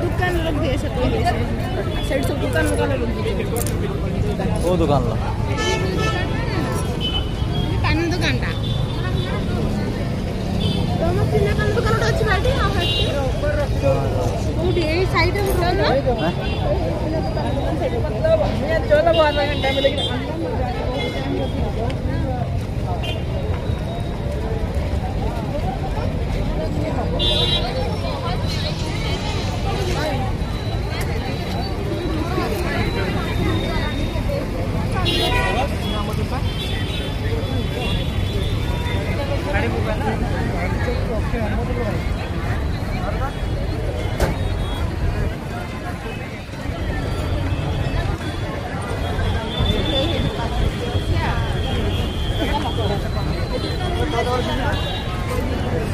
दुकान लोग दिए सब साइड सब दुकान लोग दिए वो दुकान लो पान दुकान टा तो हम तीन पान दुकान उठ अछि बाटी आ कोडी ए साइड में चल ना मतलब ये चलो आधा घंटा में लेकिन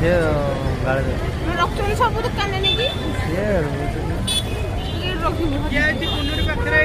ये गाड़ी रखछन सब दुकान ने की ये रखिबो ये जे कोनोर पाखरे